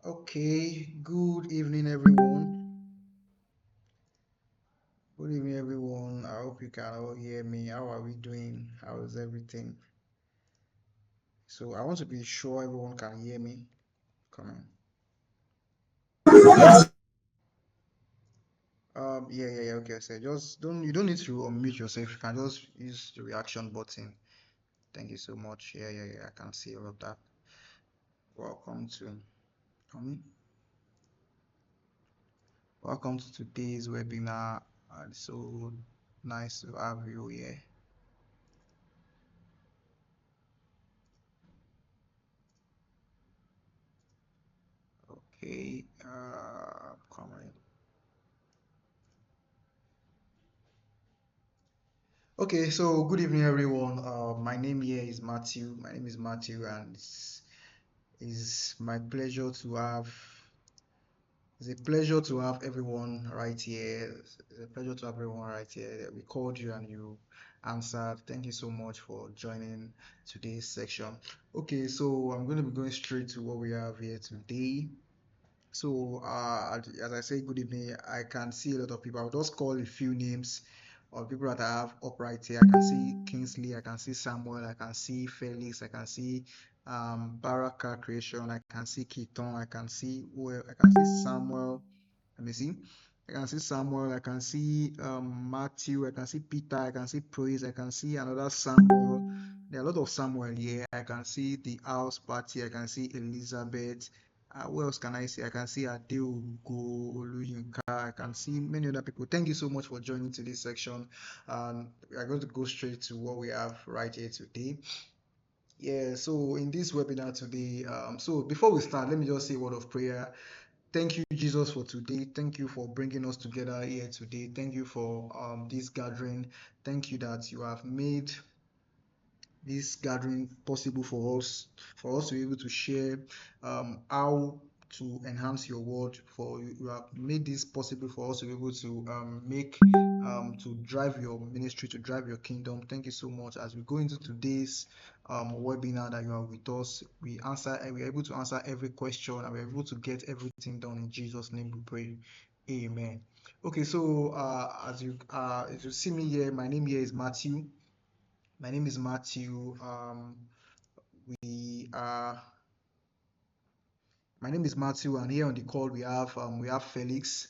Okay, good evening, everyone. Good evening, everyone. I hope you can all hear me. How are we doing? How is everything? So, I want to be sure everyone can hear me. Come on. Yeah. Okay, so just you don't need to unmute yourself. You can just use the reaction button. Thank you so much. Yeah. I can see all of that. Welcome to, come welcome to today's webinar. It's so nice to have you here. Okay, come on. Okay, so good evening, everyone. My name here is Matthew. My name is Matthew, and it's my pleasure to have. It's a pleasure to have everyone right here. It's a pleasure to have everyone right here. We called you and you answered. Thank you so much for joining today's section. Okay, so I'm going to be going straight to what we have here today. So, as I say, good evening. I can see a lot of people. I'll just call a few names of people that I have upright here. I can see Kingsley, I can see Samuel, I can see Felix, I can see Baraka Creation, I can see Keaton, I can see I can see Samuel. Let me see. I can see Samuel, I can see Matthew, I can see Peter, I can see Praise, I can see another Samuel. There are a lot of Samuel here. I can see the house party, I can see Elizabeth. Who else can I see? I can see Adeugo, Oluyinka. I can see many other people. Thank you so much for joining today's section. We are going to go straight to what we have right here today. Yeah, so in this webinar today, so before we start, let me just say a word of prayer. Thank you, Jesus, for today. Thank you for bringing us together here today. Thank you for this gathering. Thank you that you have made this gathering possible for us to be able to share how to enhance your word. For you have made this possible for us to be able to make to drive your ministry, to drive your kingdom. Thank you so much. As we go into today's webinar that you are with us, we're able to answer every question and we're able to get everything done in Jesus' name. We pray. Amen. Okay, so as you see me here, my name here is Matthew. My name is Matthew. We are. My name is Matthew, and here on the call we have Felix,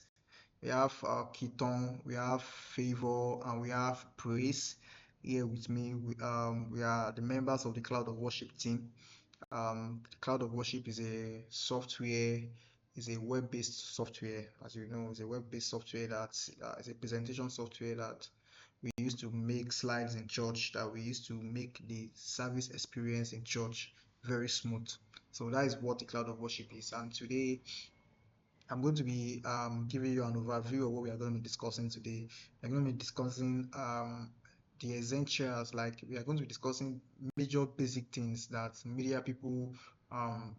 we have Keaton, we have Favor, and we have Praise here with me. We are the members of the Cloud of Worship team. The Cloud of Worship is a software, is a web-based software. As you know, it's a web-based software that is a presentation software that we used to make slides in church, that we used to make the service experience in church very smooth. So that is what the Cloud of Worship is. And today I'm going to be giving you an overview of what we are going to be discussing today. We're going to be discussing the essentials, like we are going to be discussing major basic things that media people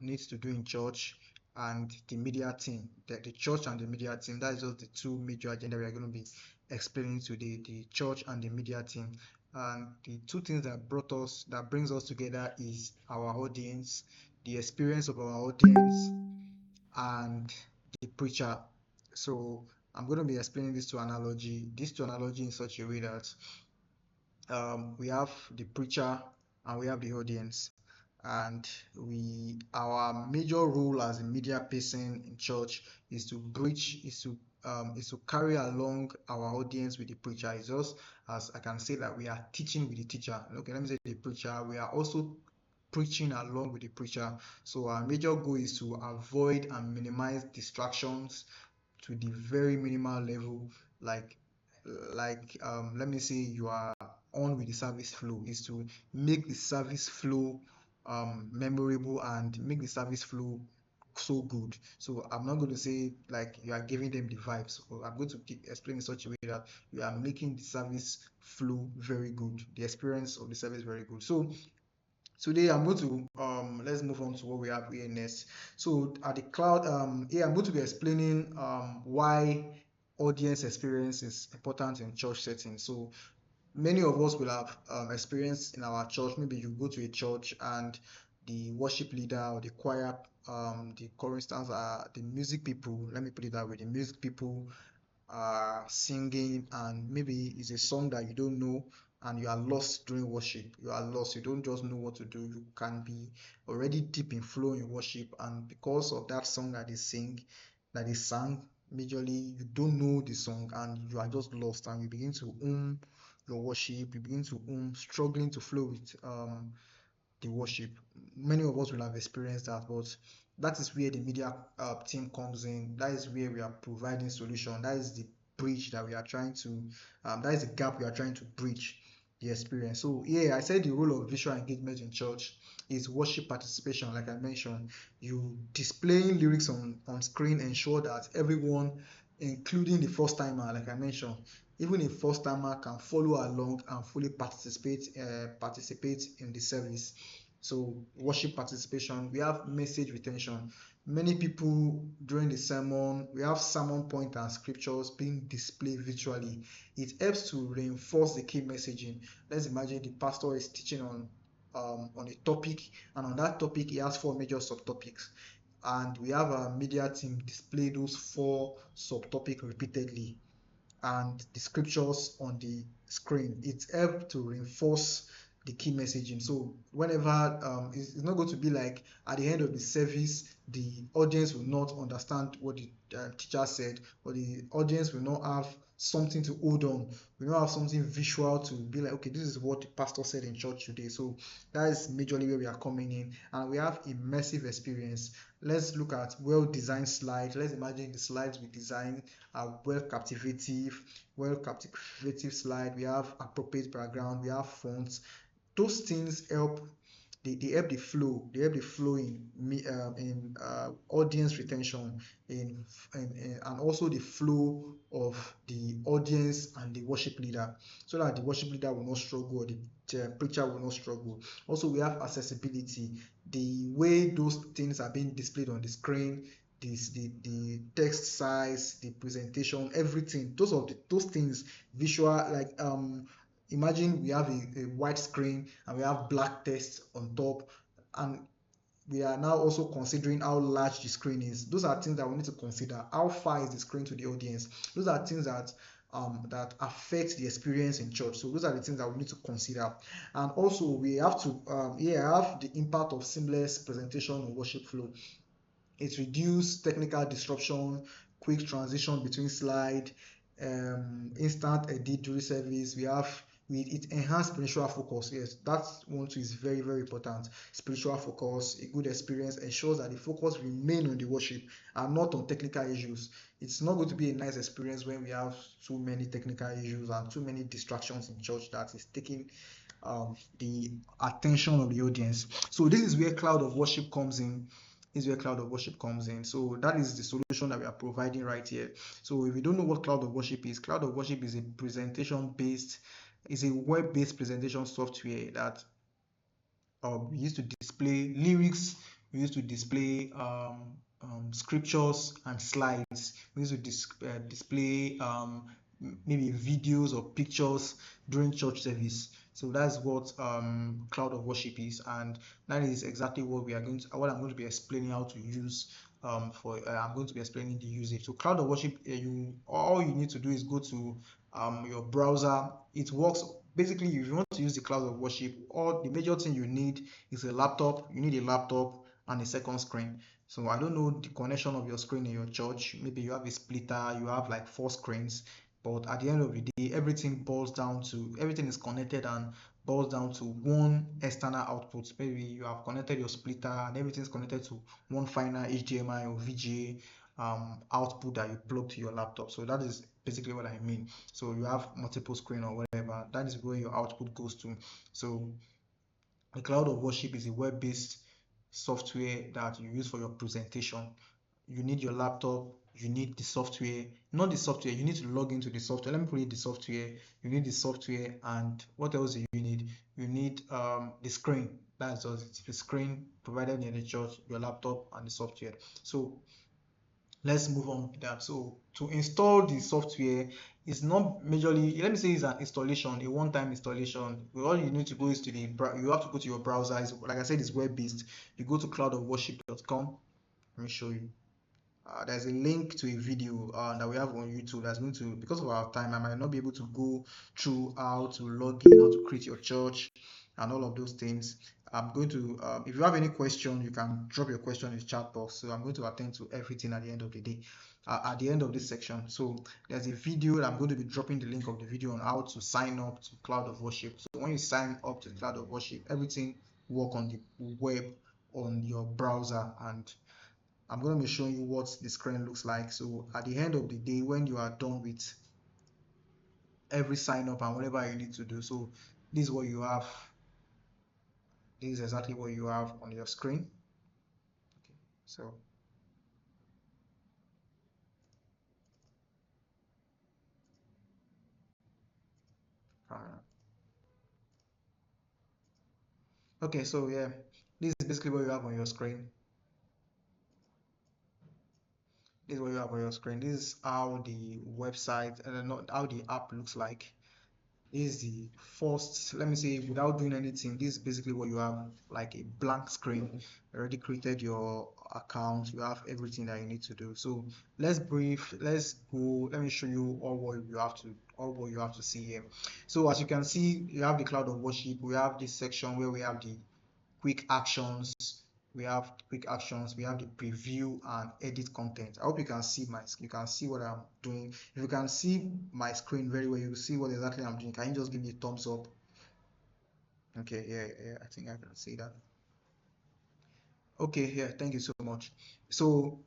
need to do in church, and the media team, the church and the media team. That is just the two major agenda we are going to be explaining today, the church and the media team. And the two things that brings us together is our audience, the experience of our audience, and the preacher. So I'm going to be explaining this to analogy in such a way that we have the preacher and we have the audience, and our major role as a media person in church is to preach, is to carry along our audience with the preacher. It's just as I can say that we are teaching with the teacher. Okay, let me say the preacher. We are also preaching along with the preacher. So our major goal is to avoid and minimize distractions to the very minimal level. Like let me say you are on with the service flow, is to make the service flow memorable and make the service flow so good. So I'm not going to say like you are giving them the vibes. So I'm going to explain in such a way that you are making the service flow very good, the experience of the service very good. So today I'm going to let's move on to what we have here next. So at the cloud, here I'm going to be explaining why audience experience is important in church settings. So many of us will have experienced in our church. Maybe you go to a church and the worship leader or the choir the choristers are the music people. Let me put it that way. The music people are singing, and maybe it's a song that you don't know and you are lost during worship. You are lost. You don't just know what to do. You can be already deep in flow in worship, and because of that song that they sang, majorly you don't know the song and you are just lost, and you begin to your worship. You begin to struggling to flow with the worship. Many of us will have experienced that, but that is where the media team comes in. That is where we are providing solution. That is the bridge that we are trying to, that is the gap we are trying to bridge the experience. So yeah, I said the role of visual engagement in church is worship participation. Like I mentioned, you displaying lyrics on screen ensure that everyone, including the first timer, like I mentioned, even a first timer can follow along and fully participate in the service. So worship participation, we have message retention. Many people during the sermon, we have sermon point and scriptures being displayed visually. It helps to reinforce the key messaging. Let's imagine the pastor is teaching on a topic, and on that topic he has four major subtopics, and we have a media team display those four subtopics repeatedly and the scriptures on the screen. It helps to reinforce the key messaging. So whenever it's not going to be like at the end of the service, the audience will not understand what the teacher said, or the audience will not have something to hold on. We don't have something visual to be like, okay, this is what the pastor said in church today. So that is majorly where we are coming in, and we have immersive experience. Let's look at well-designed slides. Let's imagine the slides we design are well captivative slide. We have appropriate background. We have fonts. Those things help. They help the flow. They help the flow in audience retention, and also the flow of the audience and the worship leader, so that the worship leader will not struggle, or the preacher will not struggle. Also, we have accessibility. The way those things are being displayed on the screen, the text size, the presentation, everything. Those things visual, like imagine we have a white screen and we have black text on top, and we are now also considering how large the screen is. Those are things that we need to consider. How far is the screen to the audience? Those are things that affect the experience in church. So those are the things that we need to consider. And also we have to have the impact of seamless presentation on worship flow. It reduces technical disruption, quick transition between slide, instant edit during service. It enhance spiritual focus. Yes, that one too is very, very important. Spiritual focus, a good experience ensures that the focus remain on the worship and not on technical issues. It's not going to be a nice experience when we have too many technical issues and too many distractions in church that is taking the attention of the audience. So this is where cloud of worship comes in. So that is the solution that we are providing right here. So if you don't know what cloud of worship is a web-based presentation software that we used to display lyrics, we used to display scriptures and slides. We used to display maybe videos or pictures during church service. So that's what cloud of worship is, and that is exactly what I'm going to be explaining how to use. I'm going to be explaining the usage. So cloud of worship, all you need to do is go to your browser. It works basically. If you want to use the cloud of worship, all the major thing you need is a laptop. You need a laptop and a second screen. So I don't know the connection of your screen in your church. Maybe you have a splitter, you have like 4 screens, but at the end of the day, everything is connected and boils down to one external output. Maybe you have connected your splitter and everything is connected to one final HDMI or VGA output that you plug to your laptop. So that is basically what I mean. So you have multiple screen or whatever. That is where your output goes to. So the cloud of worship is a web-based software that you use for your presentation. You need your laptop, you need the software, not the software, you need to log into the software. Let me put it the software. You need the software, and what else do you need? You need the screen. That's just it. The screen provided in the church, your laptop, and the software. So let's move on with that. So to install the software is not majorly, let me say, it's an installation, a one-time installation. All you need to go is you have to go to your browser. Like I said, it's web-based. You go to cloudofworship.com. Let me show you. There's a link to a video that we have on YouTube that's going to, because of our time, I might not be able to go through how to log in, how to create your church, and all of those things. I'm going to, if you have any question, you can drop your question in the chat box. So I'm going to attend to everything at the end of the day, at the end of this section. So there's a video that I'm going to be dropping the link of the video on how to sign up to Cloud of Worship. So when you sign up to Cloud of Worship, everything work on the web, on your browser, and I'm going to be showing you what the screen looks like. So at the end of the day, when you are done with every sign up and whatever you need to do, so this is what you have. This is exactly what you have on your screen. Okay, so okay, so yeah, this is basically what you have on your screen. This is what you have on your screen. This is how the website and not how the app looks like. This is the first, let me say, without doing anything, this is basically what you have, like a blank screen. You already created your account, you have everything that you need to do. So let's go, let me show you all what you have to see here. So as you can see, you have the Cloud of Worship. We have this section where we have the quick actions. We have we have the preview and edit content. I hope you can see you can see what I'm doing. If you can see my screen very well, you will see what exactly I'm doing. Can you just give me a thumbs up? Okay, yeah, I think I can see that. Okay, yeah, thank you so much. So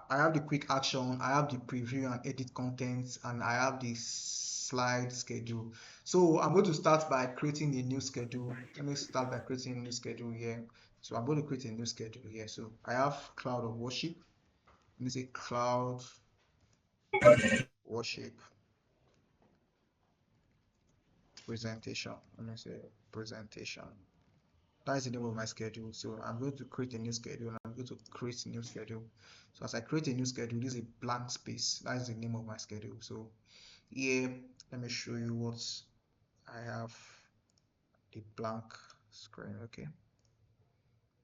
I have the quick action, I have the preview and edit contents, and I have the slide schedule. So I'm going to start by creating a new schedule. Let me start by creating a new schedule here. So I'm going to create a new schedule here. So I have Cloud of Worship. Let me say Cloud Worship presentation. Let me say presentation. That is the name of my schedule. So I'm going to create a new schedule and I'm going to create a new schedule. So as I create a new schedule, this is a blank space. That is the name of my schedule. So here, let me show you what I have, the blank screen.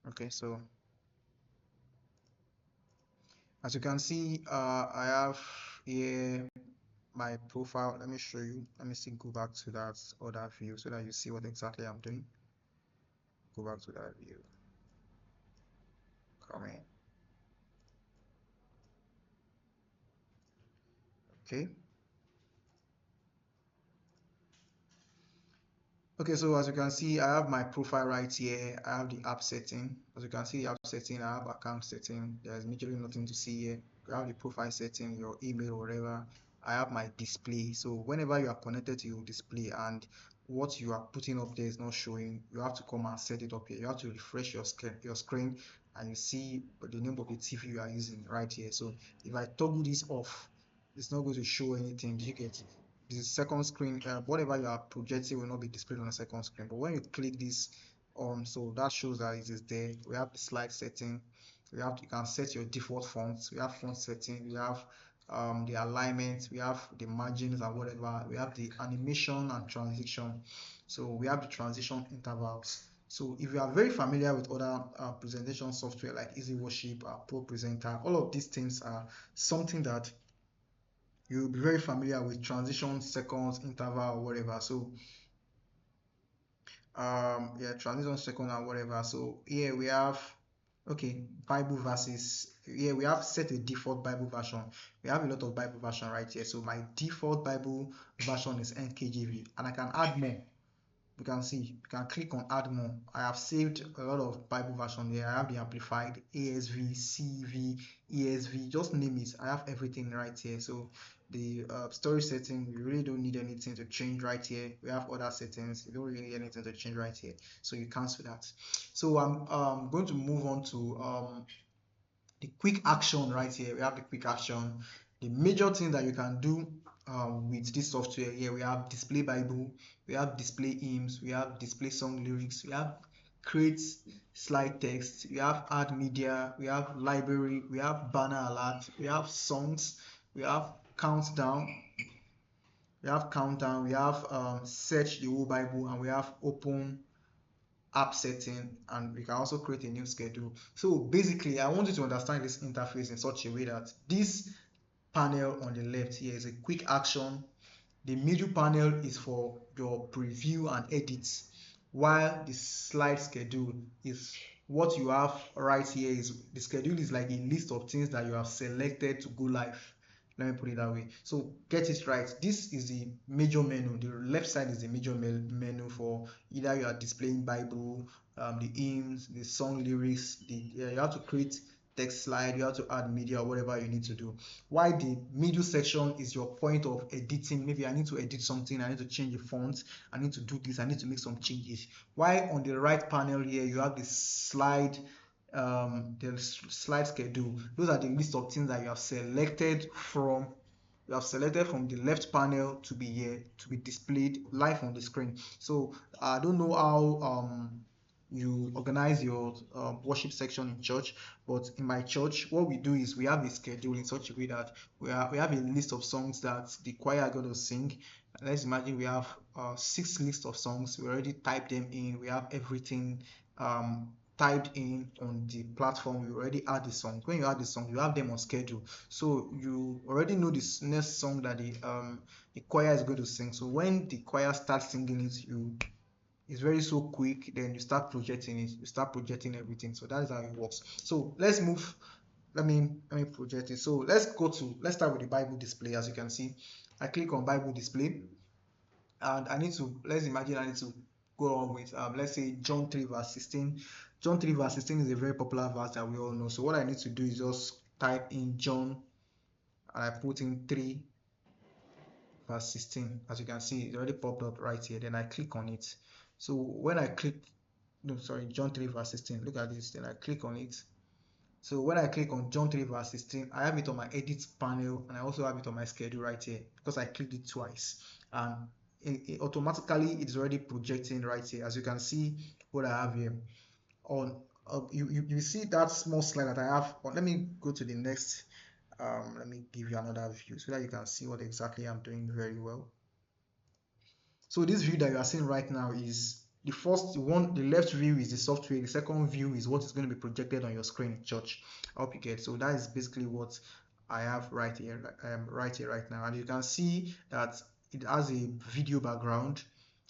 Okay, so as you can see, I have here my profile. Let me show you. Let me see, go back to that other view so that you see what exactly I'm doing. Go back to that view. Come in. Okay. Okay, so as you can see, I have my profile right here. I have the app setting. As you can see, the app setting, I have account setting. There's majorly nothing to see here. You have the profile setting, your email or whatever. I have my display. So whenever you are connected to your display and what you are putting up there is not showing, you have to come and set it up here. You have to refresh your screen and you see the name of the TV you are using right here. So if I toggle this off, it's not going to show anything. Do you get it? The second screen, whatever you are projecting will not be displayed on the second screen. But when you click this on, so that shows that it is there. We have the slide setting. You can set your default fonts. We have font setting. We have the alignment. We have the margins and whatever. We have the animation and transition. So we have the transition intervals. So if you are very familiar with other presentation software like Easy Worship, Pro Presenter, all of these things are something that you'll be very familiar with, transition, seconds, interval, or whatever. So yeah, transition, second, and whatever. So here we have, okay, Bible verses. Here we have set a default Bible version. We have a lot of Bible version right here. So my default Bible version is NKJV, and I can add more. You can see, you can click on add more. I have saved a lot of Bible version here. I have the amplified, ASV, CV, ESV, just name it. I have everything right here. So the storage setting, you really don't need anything to change right here. We have other settings, you don't really need anything to change right here. So you cancel that. So I'm going to move on to the quick action right here. We have the quick action. The major thing that you can do with this software here, we have display Bible, we have display hymns, we have display song lyrics, we have create slide text, we have add media, we have library, we have banner alert, we have songs, we have countdown, we have search the whole Bible, and we have open app setting, and we can also create a new schedule. So basically, I want you to understand this interface in such a way that this panel on the left here is a quick action. The middle panel is for your preview and edits, while the slide schedule is what you have right here. Is the schedule is like a list of things that you have selected to go live. Let me put it that way. So get it right. This is the major menu. The left side is the major menu for either you are displaying Bible, the hymns, the song lyrics. You have to create text slide, you have to add media or whatever you need to do. Why the middle section is your point of editing. Maybe I need to edit something, I need to change the font, I need to do this, I need to make some changes. Why on the right panel here you have the slide schedule. Those are the list of things that you have selected from the left panel to be here, to be displayed live on the screen. So I don't know how you organize your worship section in church, but in my church what we do is we have a schedule in such a way that we have a list of songs that the choir are going to sing. Let's imagine we have 6 lists of songs. We already typed them in, we have everything typed in on the platform. You already add the song. When you add the song, you have them on schedule, so you already know this next song that the choir is going to sing. So when the choir starts singing it, it's very so quick, then you start projecting it, you start projecting everything. So that is how it works. So let's move. Let me project it. So let's start with the Bible display. As you can see, I click on Bible display, and let's imagine I need to go on with let's say John 3 verse 16. John 3 verse 16 is a very popular verse that we all know. So what I need to do is just type in John, and I put in 3 verse 16. As you can see, it already popped up right here. Then I click on it. So when I click, no, sorry, John 3 verse 16, look at this. Then I click on it. So when I click on John 3 verse 16, I have it on my edit panel, and I also have it on my schedule right here because I clicked it twice, and automatically it's already projecting right here. As you can see what I have here on you see that small slide that I have on. Let me go to the next. Let me give you another view so that you can see what exactly I'm doing very well. So this view that you are seeing right now is the first one. The left view is the software. The second view is what is going to be projected on your screen in church. I hope you get. So that is basically what I have right here, right now. And you can see that it has a video background.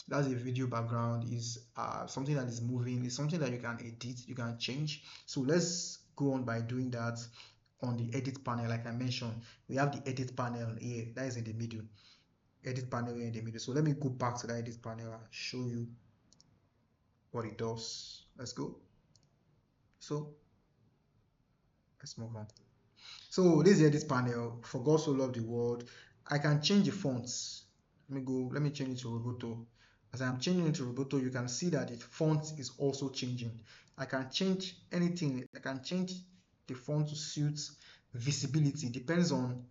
That's a video background. Is something that is moving. It's something that you can edit, you can change. So let's go on by doing that on the edit panel. Like I mentioned, we have the edit panel here. That is in the middle. Edit panel in the middle. So let me go back to the edit panel and show you what it does. Let's go. So let's move on. So this is the edit panel. For God so loved the world. I can change the fonts. Let me change it to Roboto. As I'm changing it to Roboto, you can see that the font is also changing. I can change anything. I can change the font to suit visibility. Depends on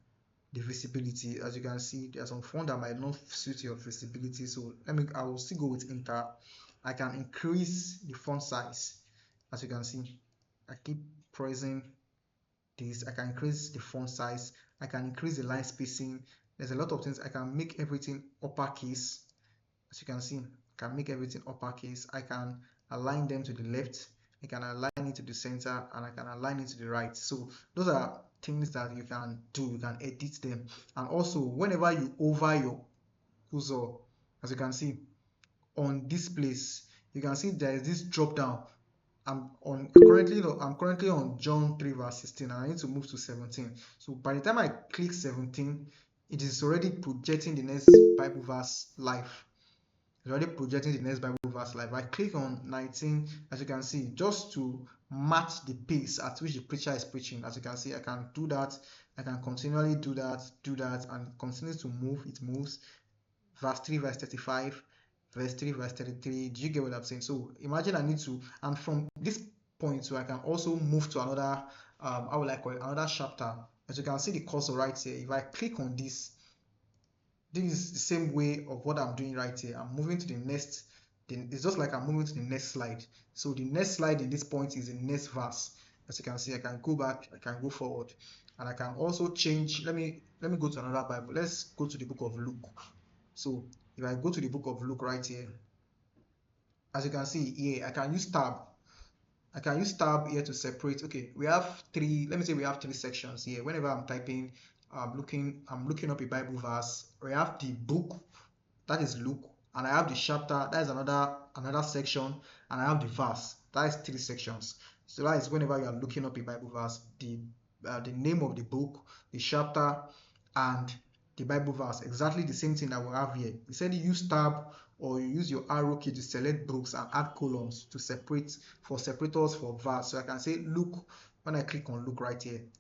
the visibility. As you can see, there's some font that might not suit your visibility. So I will still go with Inter. I can increase the font size. As you can see, I keep pressing this. I can increase the font size. I can increase the line spacing. There's a lot of things. I can make everything uppercase. As you can see, I can make everything uppercase. I can align them to the left. I can align it to the center, and I can align it to the right. So those are things that you can do. You can edit them. And also, whenever you hover your cursor, as you can see on this place, you can see there is this drop down. I'm currently on John 3 verse 16, and I need to move to 17. So by the time I click 17, it is already projecting the next Bible verse live. It's already projecting the next Bible verse live. I click on 19, as you can see, just to match the pace at which the preacher is preaching. As you can see, I can do that. I can continually do that, and continues to move. It moves. Verse 3, verse 35, verse 3, verse 33. Do you get what I'm saying? So imagine I need to, and from this point, so I can also move to another, how will I call it, another chapter. As you can see the cursor right here, if I click on this is the same way of what I'm doing right here. I'm moving to the next. It's just like I'm moving to the next slide. So the next slide in this point is the next verse. As you can see, I can go back, I can go forward, and I can also change. Let me go to another Bible. Let's go to the book of Luke. So if I go to the book of Luke right here, as you can see here, I can use tab here to separate. Okay, we have three, let me say we have three sections here. Whenever I'm typing, I'm looking up a Bible verse. We have the book, that is Luke, and I have the chapter, that is another section, and I have the verse, that is three sections. So that is whenever you are looking up a Bible verse, the name of the book, the chapter, and the Bible verse, exactly the same thing that we have here. You said you use tab or you use your arrow key to select books and add columns to separate for separators for verse. So I can say Luke, when I click on Luke right here, it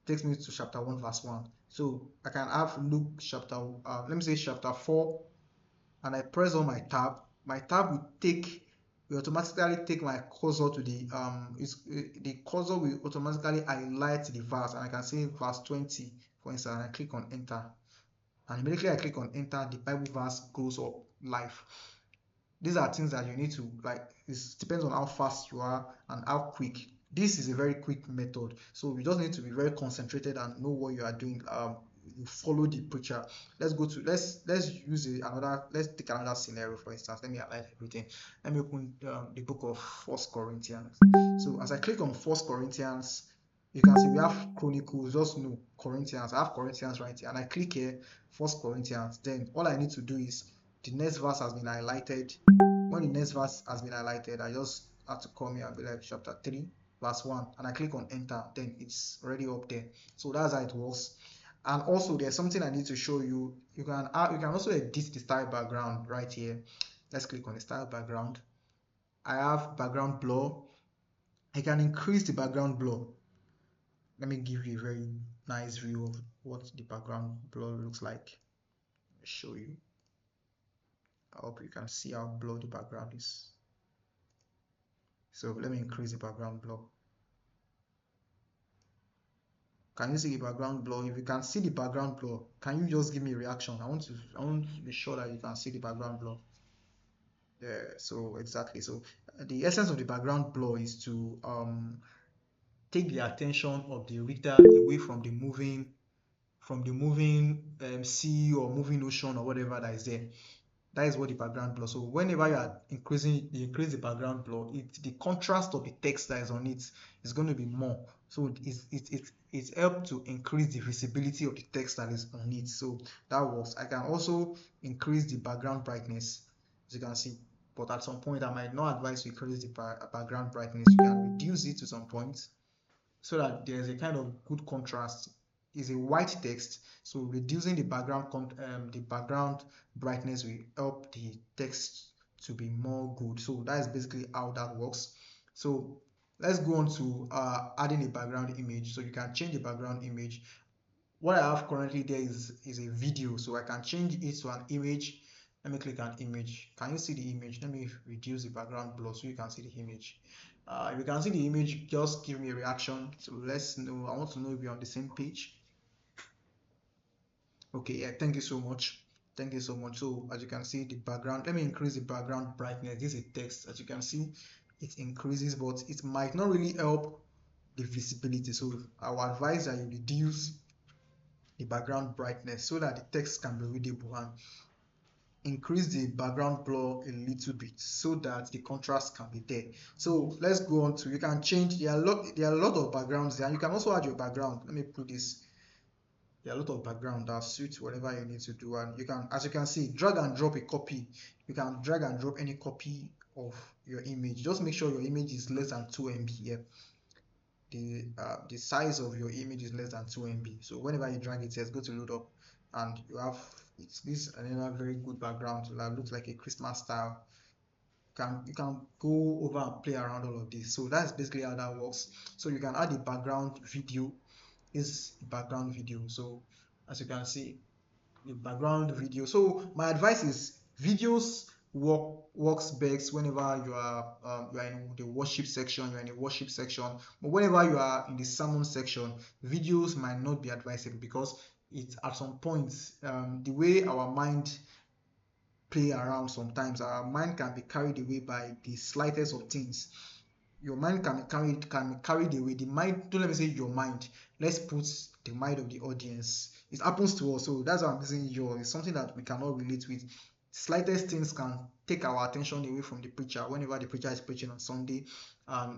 takes me to chapter 1 verse 1. So I can have Luke chapter, let me say chapter 4, and I press on my tab will automatically take my cursor to the cursor will automatically highlight the verse, and I can say verse 20 for instance, and I click on enter, and immediately I click on enter, the Bible verse goes up live. These are things that you need to, like, it depends on how fast you are and how quick. This is a very quick method, so you just need to be very concentrated and know what you are doing. You follow the preacher. Let's use let's take another scenario. For instance, let me highlight everything. Let me open the book of First Corinthians. So as I click on First Corinthians, you can see we have Chronicles, just no Corinthians. I have Corinthians right here, and I click here First Corinthians. Then all I need to do is, the next verse has been highlighted. When the next verse has been highlighted, I just have to come here and be like chapter 3 verse 1, and I click on enter, then it's already up there. So that's how it works. And also there's something I need to show you. You can also edit the style background right here. Let's click on the style background. I have background blur. I can increase the background blur. Let me give you a very nice view of what the background blur looks like. I'll show you. I hope you can see how blurry the background is. So let me increase the background blur. Can you see the background blur? If you can see the background blur, can you just give me a reaction? I want to be sure that you can see the background blur. Yeah, so exactly. So the essence of the background blur is to take the attention of the reader away from the moving sea or moving ocean or whatever that is there. That is what the background blur. So whenever you are you increase the background blur, the contrast of the text that is on it is going to be more. So it's helped to increase the visibility of the text that is on it. So that works. I can also increase the background brightness, as you can see. But at some point, I might not advise you increase the background brightness. You can reduce it to some point, so that there's a kind of good contrast. Is a white text, so reducing the background brightness will help the text to be more good. So that is basically how that works. So let's go on to adding a background image. So you can change the background image. What I have currently there is a video, so I can change it to an image. Let me click on image. Can you see the image? Let me reduce the background blur so you can see the image. If you can see the image, just give me a reaction. So let's know. I want to know if you're on the same page. Okay, yeah, thank you so much. Thank you so much. So as you can see, the background, let me increase the background brightness. This is a text. As you can see, it increases, but it might not really help the visibility. So I will advise that you reduce the background brightness so that the text can be readable, and increase the background blur a little bit so that the contrast can be there. So let's go on to, you can change, there are a lot of backgrounds there, and you can also add your background. Let me put this. There are a lot of background that suits whatever you need to do, and you can, as you can see, drag and drop a copy. You can drag and drop any copy of your image. Just make sure your image is less than 2 MB. Yeah, the size of your image is less than 2 MB. So whenever you drag it, says go to load up, and you have this another very good background that looks like a Christmas style. You can go over and play around all of this. So that's basically how that works. So you can add the background video. Is background video. So as you can see, the background video. So my advice is videos works best whenever you are in the worship section, you're in a worship section. But whenever you are in the sermon section, videos might not be advisable, because it at some point, the way our mind play around, sometimes our mind can be carried away by the slightest of things. Your mind can be carried away. The mind, don't let me say your mind, let's put the mind of the audience. It happens to us, so that's why I'm using your. It's something that we cannot relate with. Slightest things can take our attention away from the preacher whenever the preacher is preaching on Sunday,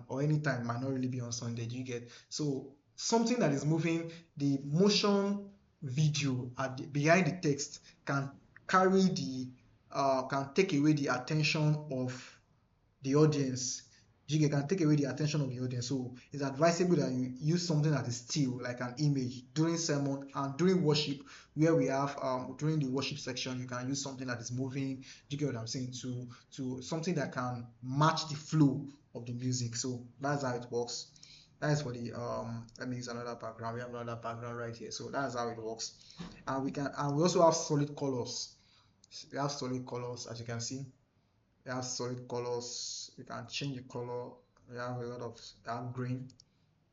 or anytime, might not really be on Sunday. Do you get? So something that is moving, the motion video behind the text can carry the can take away the attention of the audience. You can take away the attention of the audience. So it's advisable that you use something that is still, like an image, during sermon and during worship, where we have during the worship section, you can use something that is moving. You get what I'm saying? To something that can match the flow of the music. So that's how it works. That is for the let me use another background. We have another background right here. So that's how it works. And we also have solid colors. We have solid colors, as you can see. We have solid colors. You can change the color. We have a lot of dark green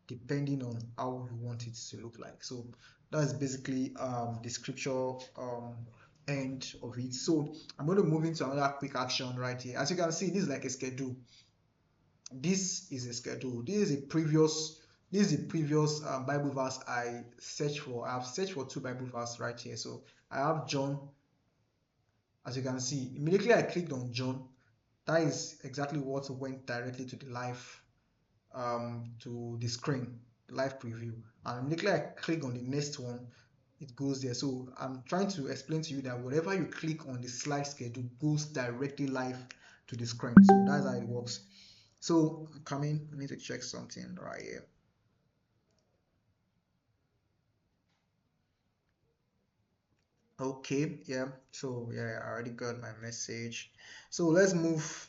depending on how you want it to look like. So that's basically the scripture end of it. So I'm going to move into another quick action right here. As you can see, this is like a schedule. This is a schedule. This is the previous Bible verse I searched for. I have searched for two Bible verses right here. So I have John. As you can see, immediately I clicked on John. That is exactly what went directly to the live to the screen, live preview. And immediately I click on the next one, it goes there. So I'm trying to explain to you that whatever you click on the slide schedule goes directly live to the screen. So that's how it works. So coming, I need to check something right here. Okay, yeah. So yeah, I already got my message. So let's move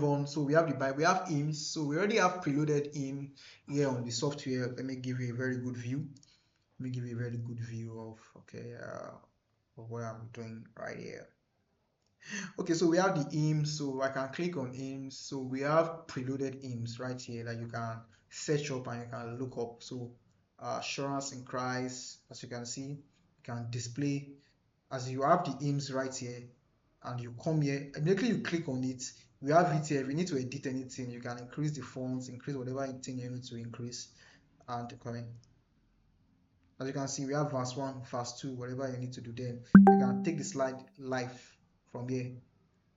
on. So we have the Bible, we have hymns. So we already have preloaded hymn here on the software. Let me give you a very good view. Let me give you a very good view of of what I'm doing right here. Okay, so we have the hymns. So I can click on hymns. So we have preloaded hymns right here that you can search up and you can look up. So assurance in Christ, as you can see, you can display as you have the hymns right here, and you come here, immediately you click on it, we have it here. If you need to edit anything, you can increase the fonts, increase whatever thing you need to increase, and coming. As you can see, we have verse 1, verse 2, whatever you need to do. Then you can take the slide live from here.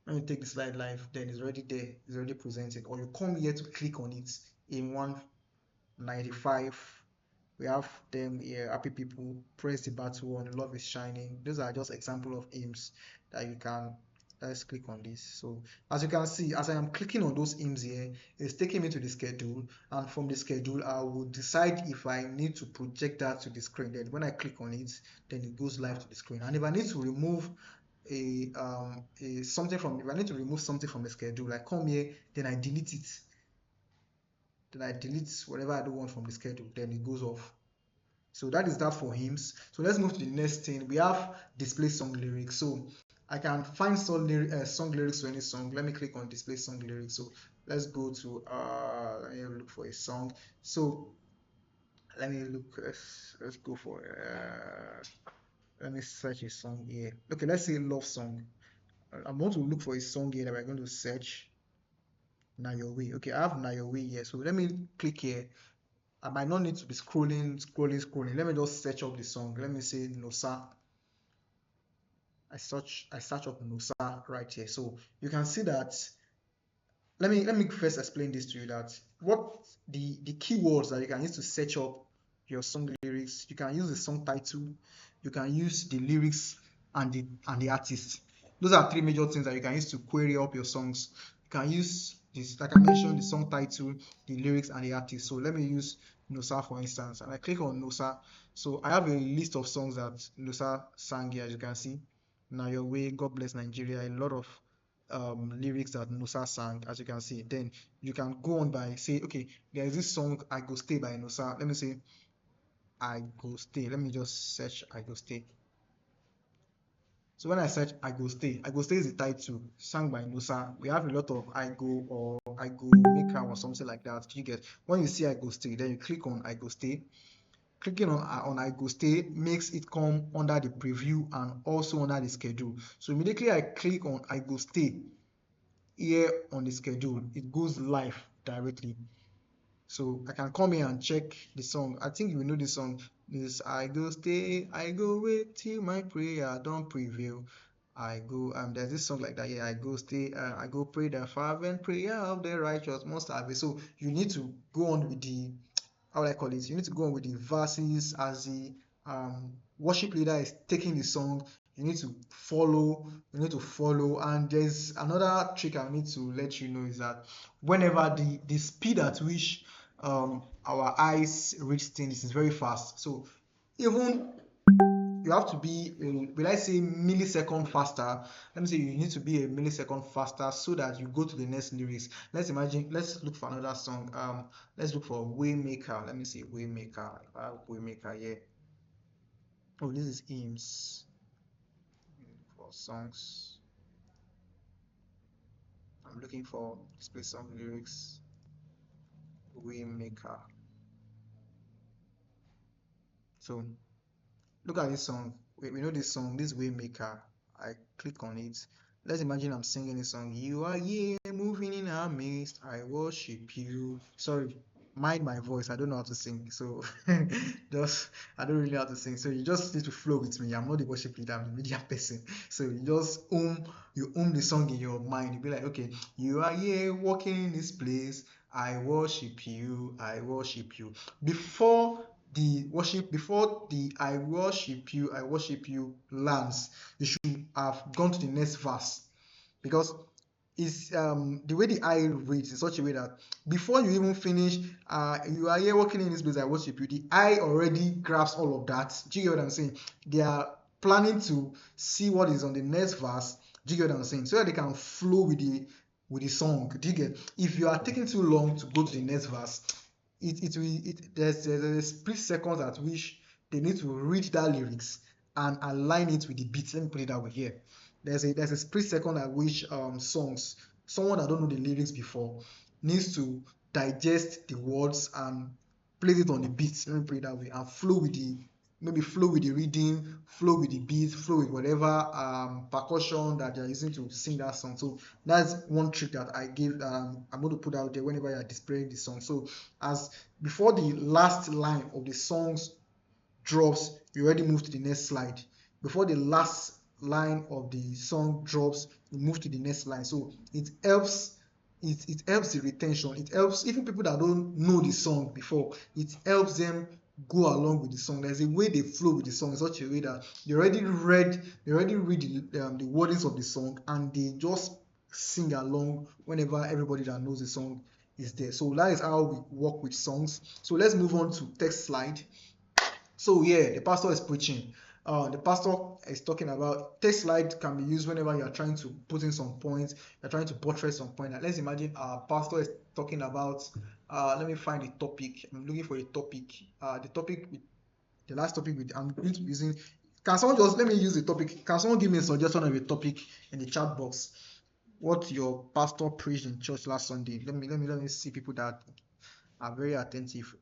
When you take the slide live, then it's already there, it's already presented. Or you come here to click on it in 195. We have them here, happy people, praise the battle on, love is shining. Those are just example of hymns that you can. Let's click on this. So as you can see, as I am clicking on those hymns here, it's taking me to the schedule, and from the schedule I will decide if I need to project that to the screen. Then when I click on it, then it goes live to the screen. And if I need to remove something from, if I need to remove something from the schedule, I come here, then I delete it. Then I delete whatever I don't want from the schedule, then it goes off. So that is that for hymns. So let's move to the next thing. We have display song lyrics. So I can find song lyrics to any song. Let me click on display song lyrics. So let's go to let me look for a song. So let me look. Let's go for let me search a song here. Okay, let's say love song. I'm going to look for a song here that we're going to search. Now Your Way. Okay, I have Now Your Way here. So let me click here. I might not need to be scrolling. Let me just search up the song. Let me say Nosa. I search up Nosa right here. So you can see that. Let me first explain this to you, that what the keywords that you can use to search up your song lyrics. You can use the song title, you can use the lyrics and the artist. Those are three major things that you can use to query up your songs. You can use this, like I mentioned, the song title, the lyrics, and the artist. So let me use Nosa for instance, and I click on Nosa. So I have a list of songs that Nosa sang here, as you can see. Now Your Way, God Bless Nigeria, a lot of lyrics that Nosa sang, as you can see. Then you can go on by say, okay, there is this song I Go Stay by Nosa. Let me say I Go Stay. Let me just search I Go Stay. So when I search I Go Stay is the title, sung by Nosa. We have a lot of I Go or I Go Maker or something like that. You get, when you see I Go Stay, then you click on I Go Stay. Clicking on I Go Stay makes it come under the preview and also under the schedule. So immediately I click on I Go Stay here on the schedule, it goes live directly. So I can come here and check the song. I think you know the song. This I Go Stay, I Go Wait till my prayer don't prevail. I go, there's this song like that. Yeah, I go pray the fervent prayer of the righteous must have it. So you need to go on with the, how would I call it? You need to go on with the verses as the worship leader is taking the song. You need to follow. You need to follow. And there's another trick I need to let you know is that whenever the speed at which our eyes reach things is very fast. So even you have to be, will I say millisecond faster? Let me say you need to be a millisecond faster so that you go to the next lyrics. Let's look for another song. Let's look for Waymaker. Let me see Waymaker. Waymaker, yeah. Oh, this is hymns for songs. I'm looking for display song lyrics. Waymaker. So look at this song. We know this song, this Waymaker. I click on it. Let's imagine I'm singing this song. You are here moving in our midst. I worship you. Sorry, mind my voice. I don't know how to sing. So just I don't really know how to sing. So you just need to flow with me. I'm not the worship leader, I'm the media person. So you just you the song in your mind. You'll be like, okay, you are here walking in this place. I worship you. I worship you. Before the I worship you lands, you should have gone to the next verse, because it's the way the I reads in such a way that before you even finish, you are here working in this place, I worship you, the I already grabs all of that. Do you get what I'm saying? They are planning to see what is on the next verse. Do you get what I'm saying? So that they can flow with the song. Do you get? If you are taking too long to go to the next verse, there's a split seconds at which they need to read that lyrics and align it with the beats. Let me put it that way here. There's a split second at which someone that don't know the lyrics before needs to digest the words and place it on the beats. Let me put it that way, and flow with the reading, flow with the beat, flow with whatever percussion that they're using to sing that song. So that's one trick that I give. I'm going to put out there whenever you're displaying the song. So as before the last line of the songs drops, you already move to the next slide. Before the last line of the song drops, you move to the next line. So it helps. It helps the retention. It helps even people that don't know the song before. It helps them go along with the song. There's a way they flow with the song in such a way that they already read the wordings of the song, and they just sing along whenever everybody that knows the song is there. So that is how we work with songs. So let's move on to text slide. So yeah, the pastor is preaching. The pastor is talking about text slide can be used whenever you are trying to put in some points, you're trying to buttress some point. Let's imagine our pastor is talking about. Let me find the topic. I'm looking for a topic. The last topic I'm going to be using. Can someone just let me use the topic? Can someone give me a suggestion of a topic in the chat box? What your pastor preached in church last Sunday? Let me see people that are very attentive.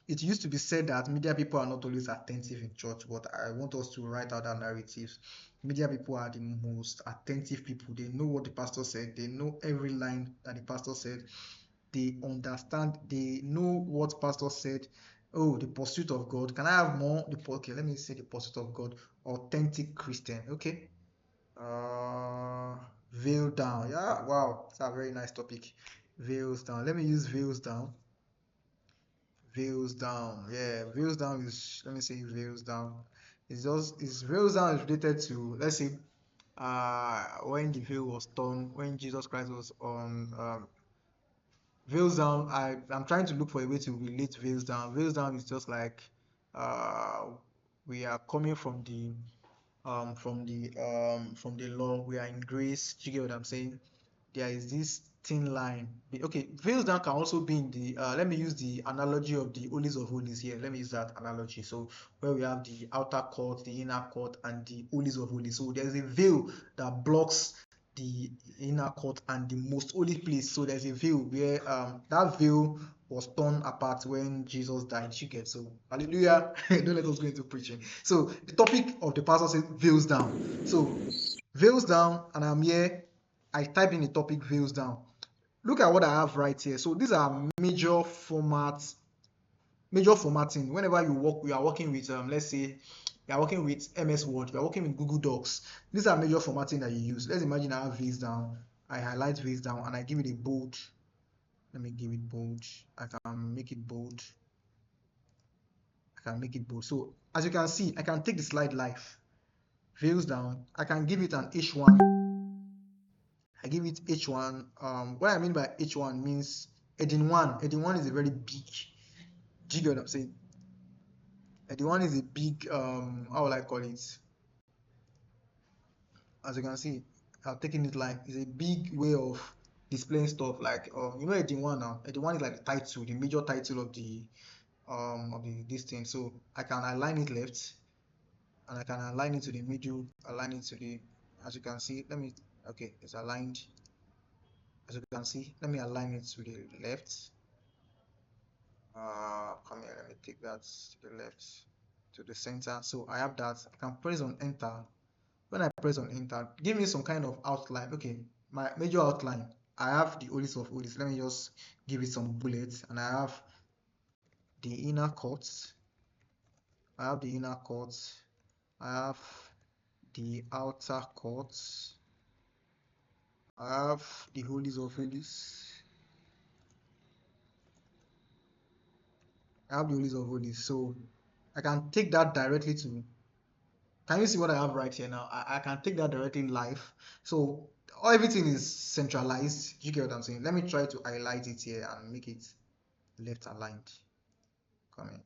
It used to be said that media people are not always attentive in church, but I want us to write out that narrative. Media people are the most attentive people. They know what the pastor said, they know every line that the pastor said, they understand, they know what pastor said. Oh, the pursuit of God. Can I have more? Okay, let me say the pursuit of God. Authentic Christian. Okay. Uh, Veil down. Yeah, wow, it's a very nice topic. Veils down. Let me use veils down. Veils down. Yeah, veils down is, let me say veils down. It's veils down is related to, let's say, when the veil was torn, when Jesus Christ was on veils down. I'm trying to look for a way to relate veils down. Veils down is just like uh we are coming from the law, we are in grace. Do you get what I'm saying? There is this thin line. Okay, veils down can also be in the let me use the analogy of the holies of holies here. Let me use that analogy. So where we have the outer court, the inner court, and the holies of holies. So there's a veil that blocks the inner court and the most holy place. So there's a veil where that veil was torn apart when Jesus died. You get, so hallelujah. Don't let us go into preaching. So the topic of the pastor says veils down. So veils down, and I'm here. I type in the topic veils down. Look at what I have right here. So these are major formatting. Whenever you are working with let's say You are working with MS Word, you are working with Google Docs. These are major formatting that you use. Let's imagine I have this down, I highlight this down, and I give it a bold. Let me give it bold. I can make it bold. I can make it bold. So as you can see, I can take the slide live, views down. I can give it an H1. I give it H1. What I mean by H1 means heading one. Heading one is a very big. Do you get what I'm saying? Heading one is a big. How will I call it? As you can see, I've taken it like it's a big way of displaying stuff. Like heading one now. Heading one is like the title, the major title of the this thing. So I can align it left, and I can align it to the middle, align it to the. As you can see, okay, it's aligned. As you can see, let me align it to the left. Come here, let me take that to the left, to the center. So I have that. I can press on enter. When I press on enter, give me some kind of outline. Okay, my major outline. I have the holies of holies. Let me just give it some bullets, and I have the inner courts. I have the inner courts. I have the outer courts. I have the holies of holies. I have the holies of holies. So I can take that directly to. Can you see what I have right here now? I can take that directly live. So everything is centralized. You get what I'm saying? Let me try to highlight it here and make it left aligned. Come in.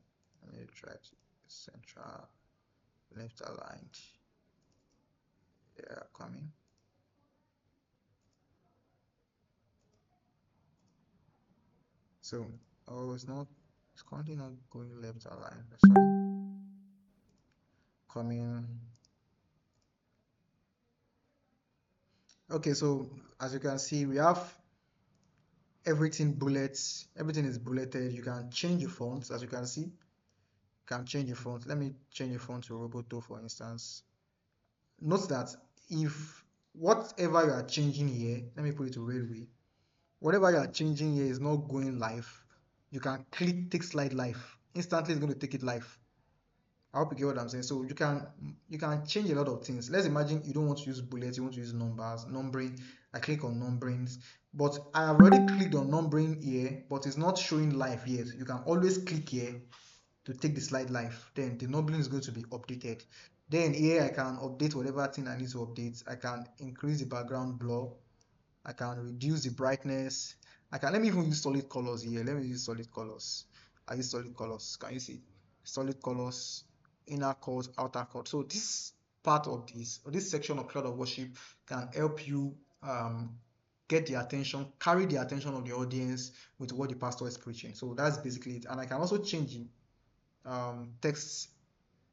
Let me try to central left aligned. Yeah, coming. So it's not. It's currently not going left aligned. Sorry. Coming. Okay, so as you can see, we have everything bullets. Everything is bulleted. You can change the fonts, as you can see. You can change the font. Let me change the font to Roboto, for instance. Note that if whatever you are changing here, let me put it to Railway. Whatever you are changing here is not going live, you can click take slide live. Instantly, it's going to take it live. I hope you get what I'm saying. So you can change a lot of things. Let's imagine you don't want to use bullets, you want to use numbers, numbering. I click on numberings, but I have already clicked on numbering here, but it's not showing live yet. You can always click here to take the slide live. Then the numbering is going to be updated. Then here I can update whatever thing I need to update. I can increase the background blur. I can reduce the brightness. Let me even use solid colors here. Let me use solid colors. I use solid colors. Can you see? Solid colors, inner core, outer core. So this part of this section of cloud of worship can help you get the attention, carry the attention of the audience with what the pastor is preaching. So that's basically it. And I can also change text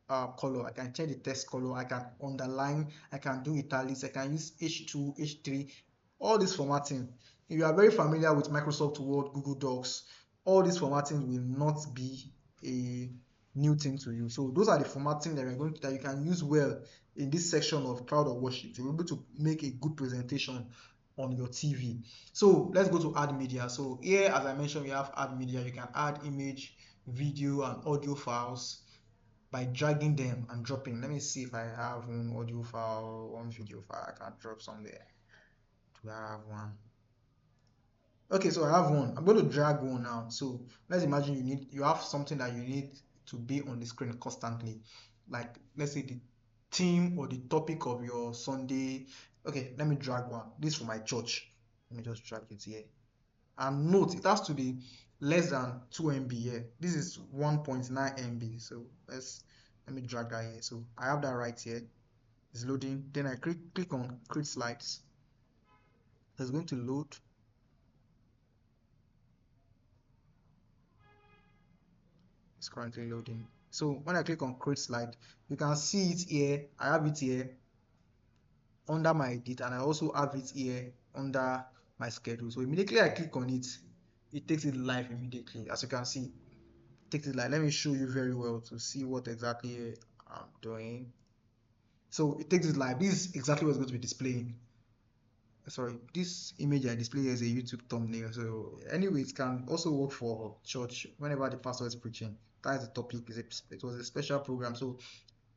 color. I can change the text color. I can underline. I can do italics. I can use H2, H3, all this formatting. If you are very familiar with Microsoft Word, Google Docs, all this formatting will not be a new thing to you. So those are the formatting that you can use well in this section of cloud of worship to be able to make a good presentation on your TV. So let's go to add media. So here, as I mentioned, we have add media. You can add image, video, and audio files by dragging them and dropping. Let me see if I have one audio file, one video file I can drop somewhere. Do I have one? Okay, so I have one. I'm going to drag one now. So let's imagine you have something that you need to be on the screen constantly. Like let's say the theme or the topic of your Sunday. Okay, let me drag one. This is for my church. Let me just drag it here. And note it has to be less than 2 MB here. This is 1.9 MB. So let me drag that here. So I have that right here. It's loading. Then I click on create slides. It's going to load. It's currently loading. So when I click on create slide, you can see it here. I have it here under my edit, and I also have it here under my schedule. So immediately I click on it, it takes it live immediately. As you can see, takes it live. Let me show you very well to see what exactly I'm doing. So it takes it live. This is exactly what's going to be displaying. Sorry, this image I display here is a YouTube thumbnail. So anyway, it can also work for church whenever the pastor is preaching. That is the topic. It was a special program. So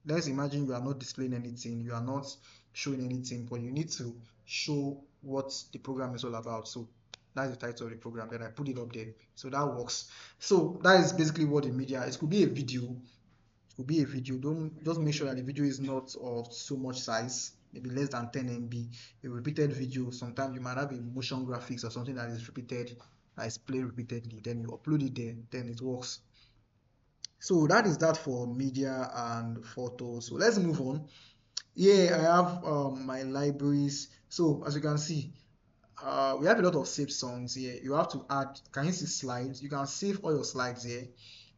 let's imagine you are not displaying anything, you are not showing anything, but you need to show what the program is all about. So that's the title of the program. Then I put it up there. So that works. So that is basically what the media is. It could be a video. It could be a video. Don't just make sure that the video is not of so much size, maybe less than 10 MB. A repeated video. Sometimes you might have a motion graphics or something that is repeated, that is played repeatedly. Then you upload it there. Then it works. So that is that for media and photos. So let's move on. Yeah, I have my libraries. So as you can see, we have a lot of saved songs here. You have to add, can you see slides? You can save all your slides here.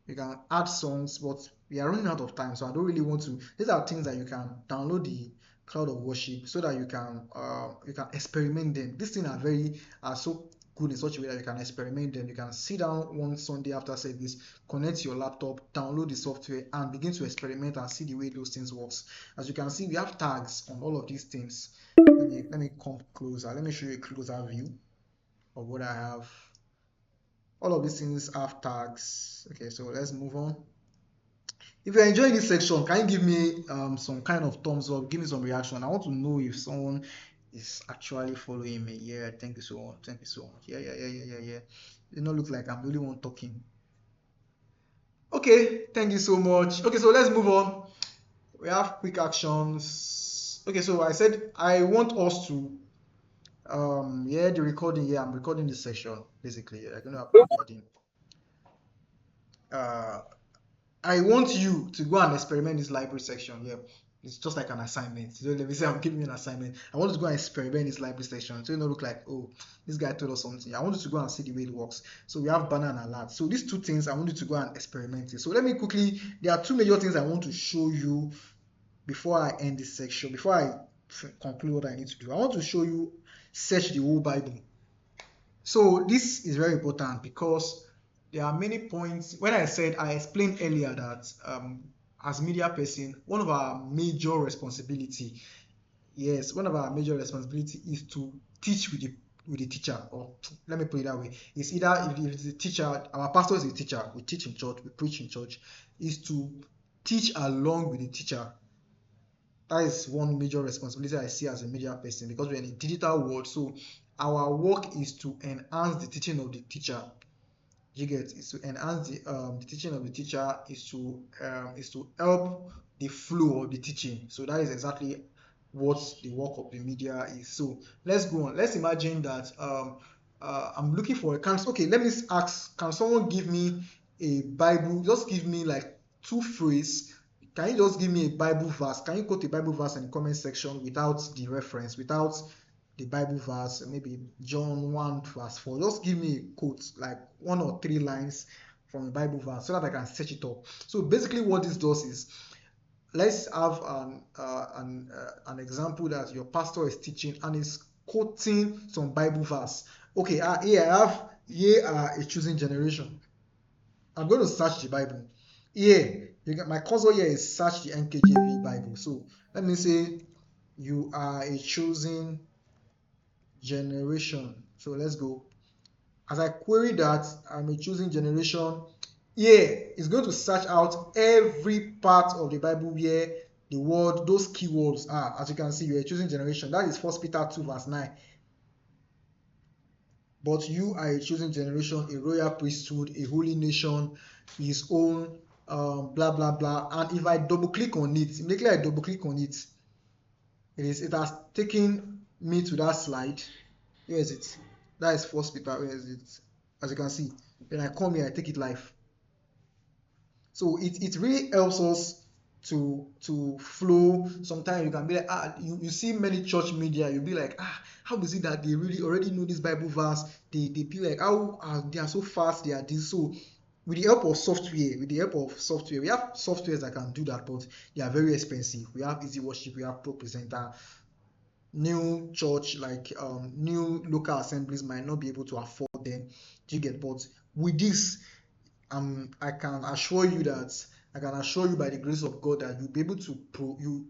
You can add songs, but we are running out of time, so I don't really want to. These are things that you can download the cloud of worship so that you can experiment them. These things are so good in such a way that you can experiment them. You can sit down one Sunday after service, connect your laptop, download the software, and begin to experiment and see the way those things works. As you can see, we have tags on all of these things. Let me come closer. Let me show you a closer view of what I have. All of these things have tags. Okay, so let's move on. If you're enjoying this section, can you give me some kind of thumbs up? Give me some reaction. I want to know if someone is actually following me. Yeah, thank you so much. Thank you so much. Yeah. It does not look like I'm the only one talking. Okay, thank you so much. Okay, so let's move on. We have quick actions. Okay, so I said I want us to yeah, the recording. Yeah, I'm recording this section basically. I'm gonna have recording. I want you to go and experiment this library section. Yeah, it's just like an assignment. So let me say I'm giving you an assignment. I want you to go and experiment this library section. So it don't look like, oh, this guy told us something. I want you to go and see the way it works. So we have banner and alert. So these two things I want you to go and experiment it. So let me quickly. There are two major things I want to show you before I end this section. Before I conclude what I need to do, I want to show you search the whole Bible. So this is very important because there are many points. When I explained earlier that as media person, one of our major responsibility, yes, one of our major responsibility is to teach with the teacher, or let me put it that way. It's either if it's a teacher, our pastor is a teacher, we teach in church, we preach in church, is to teach along with the teacher. That is one major responsibility I see as a media person because we're in a digital world. So our work is to enhance the teaching of the teacher. You get is to enhance the teaching of the teacher is to help the flow of the teaching. So that is exactly what the work of the media is. So let's go on. Let's imagine that I'm looking for a okay, let me ask, can someone give me a Bible? Just give me like two phrases. Can you just give me a Bible verse? Can you quote a Bible verse in the comment section without the reference, without the Bible verse, maybe John 1 verse 4? Just give me a quote, like 1 or 3 lines from the Bible verse so that I can search it up. So basically what this does is, let's have an example that your pastor is teaching and is quoting some Bible verse. Okay, here I have, ye are a chosen generation. I'm going to search the Bible. Here, my cursor here is search the NKJV Bible. So let me say, you are a chosen generation. So let's go. As I query that, I'm a chosen generation. Here, it's going to search out every part of the Bible where the word, those keywords are. As you can see, you're a chosen generation. That is 1 Peter 2 verse 9. But you are a chosen generation, a royal priesthood, a holy nation, his own, blah blah blah. And if I double click on it, immediately I double click on it, it has taken me to that slide. Where is it? That is 1 Peter. Where is it? As you can see, when I come here, I take it live. So it really helps us to flow. Sometimes you can be like, you see many church media, you'll be like, how is it that they really already know this Bible verse? They be like, how they are so fast, they are this. So with the help of software, we have softwares that can do that, but they are very expensive. We have Easy Worship, we have Pro Presenter. New church, like new local assemblies, might not be able to afford them. Do you get? But with this, I can assure you by the grace of God that you'll be able to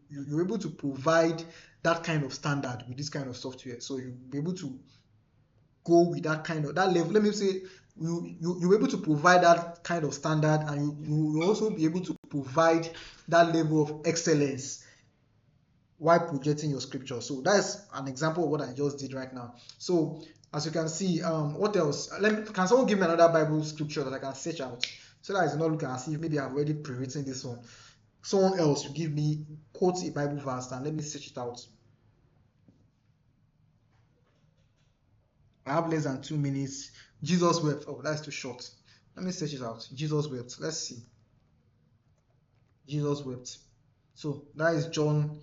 you're able to provide that kind of standard with this kind of software. So you'll be able to go with that level. Let me say you're able to provide that kind of standard, and you will also be able to provide that level of excellence while projecting your scripture. So that's an example of what I just did right now. So as you can see, what else? Can someone give me another Bible scripture that I can search out so that it's not looking as if maybe I've already pre-written this one. Someone else give me quote a Bible verse and let me search it out. I have less than 2 minutes. Jesus wept. Oh, that's too short. Let me search it out. Jesus wept. Let's see. Jesus wept. So that is John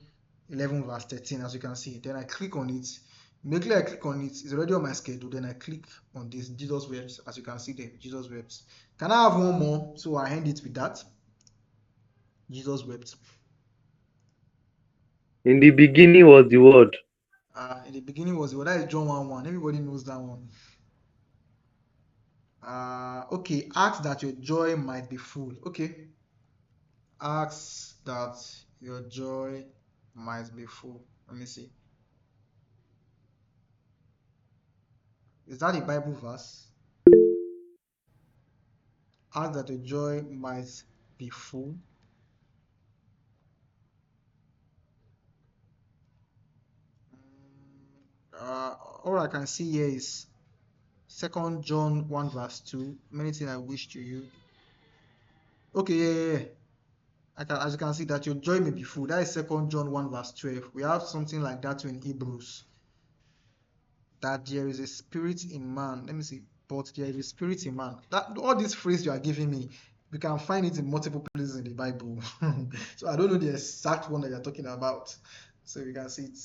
11 verse 13, as you can see. Then I click on it. Immediately I click on it, it's already on my schedule. Then I click on this, Jesus wept, as you can see there, Jesus wept. Can I have one more? So I end it with that. Jesus wept. In the beginning was the word. In the beginning was the word. That is John 1 1. Everybody knows that one. Okay, ask that your joy might be full. Okay, ask that your joy might be full. Let me see. Is that a Bible verse? Ask that your joy might be full. Uh, all I can see here is Second John 1 verse 2. Many things I wish to you. Okay, yeah. As you can see, that your joy may be full. That is Second John 1 verse 12. We have something like that in Hebrews. That there is a spirit in man. Let me see. But there is a spirit in man. That all this phrase you are giving me, we can find it in multiple places in the Bible. So I don't know the exact one that you're talking about. So you can see it.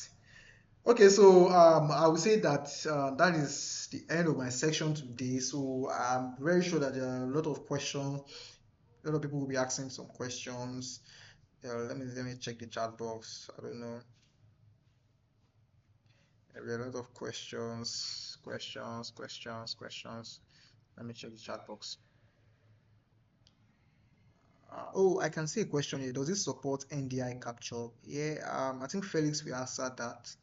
Okay, so I would say that that is the end of my section today. So I'm very sure that there are a lot of questions. A lot of people will be asking some questions. Let me check the chat box. I don't know. There are a lot of questions. Let me check the chat box. Oh, I can see a question here. Does it support NDI capture? Yeah. I think Felix will answer that.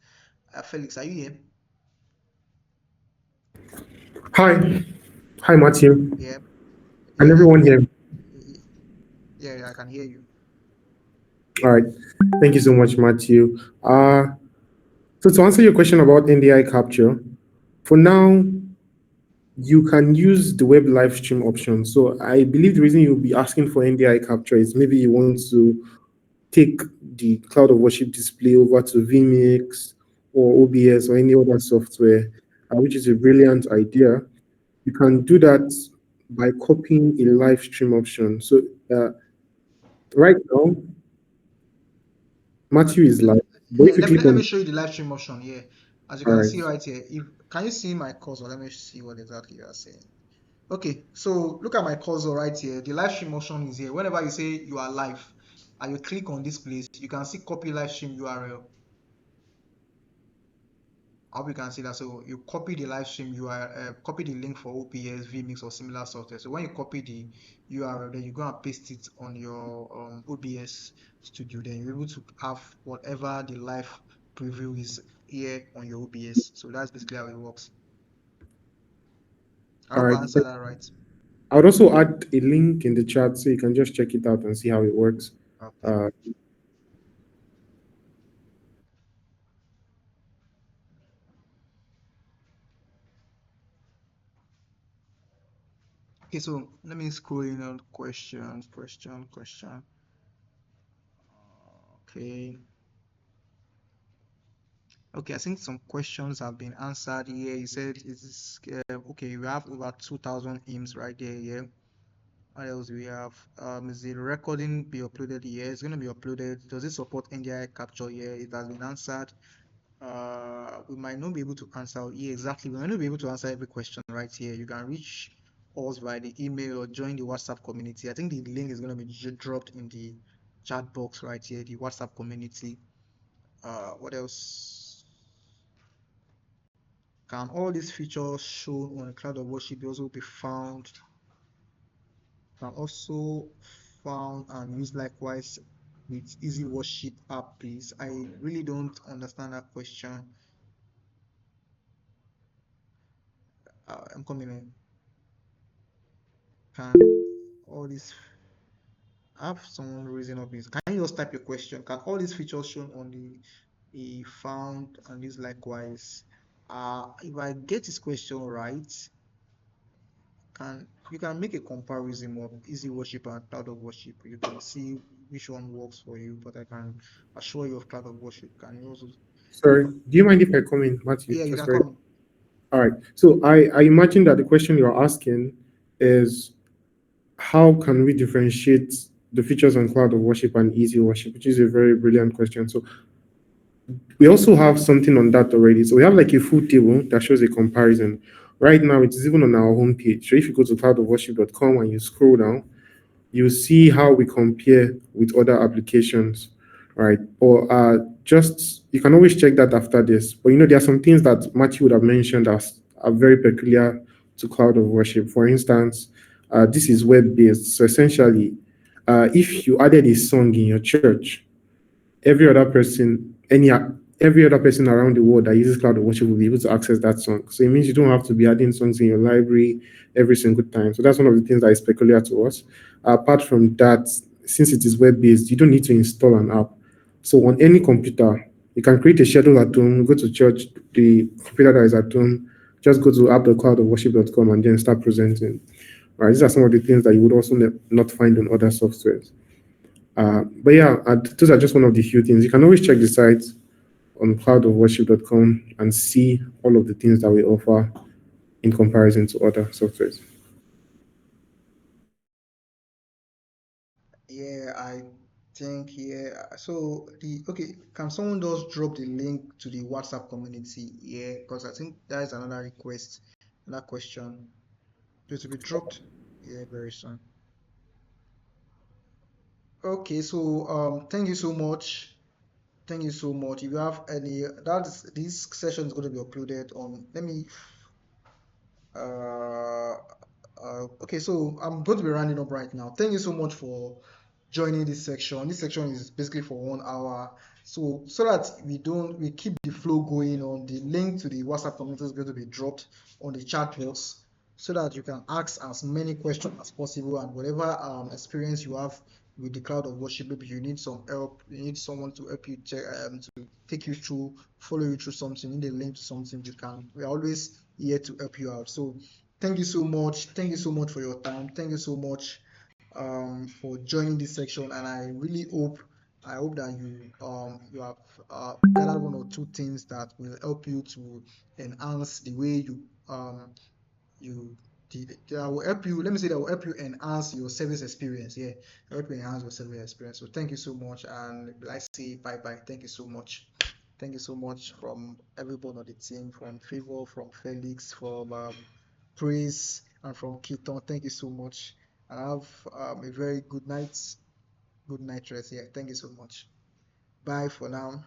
Felix, are you here? Hi. Hi, Matthew. Yeah. Can Yeah. Yeah. everyone hear me? Yeah. Yeah, I can hear you. All right. Thank you so much, Matthew. So to answer your question about NDI capture, for now, you can use the web live stream option. So I believe the reason you'll be asking for NDI capture is maybe you want to take the cloud of worship display over to vMix or OBS or any other software, which is a brilliant idea. You can do that by copying a live stream option. So uh, right now, Matthew is live. But if you let me click let me on, show you the live stream option here. As you all can right, see right here, if can you see my cursor? Let me see what exactly you are saying. Okay, so look at my cursor right here. The live stream option is here. Whenever you say you are live and you click on this place, you can see copy live stream URL. I hope you can see that. So you copy the live stream URL, copy the link for OBS, vMix, or similar software. So when you copy the URL, then you go and paste it on your OBS Studio. Then you're able to have whatever the live preview is here on your OBS. So that's basically how it works. I all hope right. I answered that right. I would also add a link in the chat so you can just check it out and see how it works. Okay. Uh, Okay, so let me scroll in on question. Okay. Okay, I think some questions have been answered here. He said, "Is okay? We have over 2,000 hymns right there. Yeah. What else do we have? Is the recording be uploaded here? It's going to be uploaded. Does it support NDI capture here? It has been answered. We might not be able to answer. Yeah, exactly. We might not be able to answer every question right here. You can reach us via the email or join the WhatsApp community. I think the link is going to be dropped in the chat box right here. The WhatsApp community. What else? Can all these features shown on a cloud of worship also be found? Can also found and used likewise with Easy Worship app, please? I really don't understand that question. I'm coming in. Can all these I have someone raising up his. Can you just type your question? Can all these features shown on the found and this likewise? If I get this question right, can you can make a comparison of easy worship and cloud of worship. You can see which one works for you, but I can assure you of cloud of worship. Can you also? Sorry, do you mind if I come in, Matthew? Yeah, you Just can very. come. All right. So I imagine that the question you're asking is how can we differentiate the features on cloud of worship and easy worship, which is a very brilliant question. So we also have something on that already. So we have like a full table that shows a comparison. Right now, it is even on our homepage. So if you go to cloudofworship.com and you scroll down, you see how we compare with other applications, right? Or just you can always check that after this. But there are some things that Matthew would have mentioned as are very peculiar to cloud of worship. For instance, this is web-based. So essentially, if you added a song in your church, every other person, every other person around the world that uses cloud of worship will be able to access that song. So it means you don't have to be adding songs in your library every single time. So that's one of the things that is peculiar to us. Apart from that, since it is web-based, you don't need to install an app. So on any computer, you can create a schedule at home, go to church, the computer that is at home, just go to app.cloudofworship.com and then start presenting. Right? These are some of the things that you would also not find on other softwares. But yeah, those are just one of the few things. You can always check the site on cloudofworship.com and see all of the things that we offer in comparison to other softwares. Yeah, I think yeah. So the okay, can someone just drop the link to the WhatsApp community? Yeah, because I think that is another request, another question. It will be dropped. Yeah, very soon. Okay, so thank you so much. Thank you so much. If you have any, that's this session is going to be uploaded on. Let me. Uh, okay, so I'm going to be rounding up right now. Thank you so much for joining this section. This section is basically for 1 hour. So that we keep the flow going on. The link to the WhatsApp community is going to be dropped on the chat box so that you can ask as many questions as possible and whatever experience you have with the cloud of worship, maybe you need some help, you need someone to help you to take you through, follow you through something, you need a link to something, you can. We're always here to help you out. So thank you so much. Thank you so much for your time. Thank you so much for joining this section. And I hope that you have gathered one or two things that will help you to enhance the way you that will help you. Let me say that will help you enhance your service experience. Yeah, help you enhance your service experience. So thank you so much, and I say bye bye. Thank you so much. Thank you so much from everyone on the team, from Favor, from Felix, from Praise, and from Keaton. Thank you so much. And have a very good night rest. Yeah, thank you so much. Bye for now.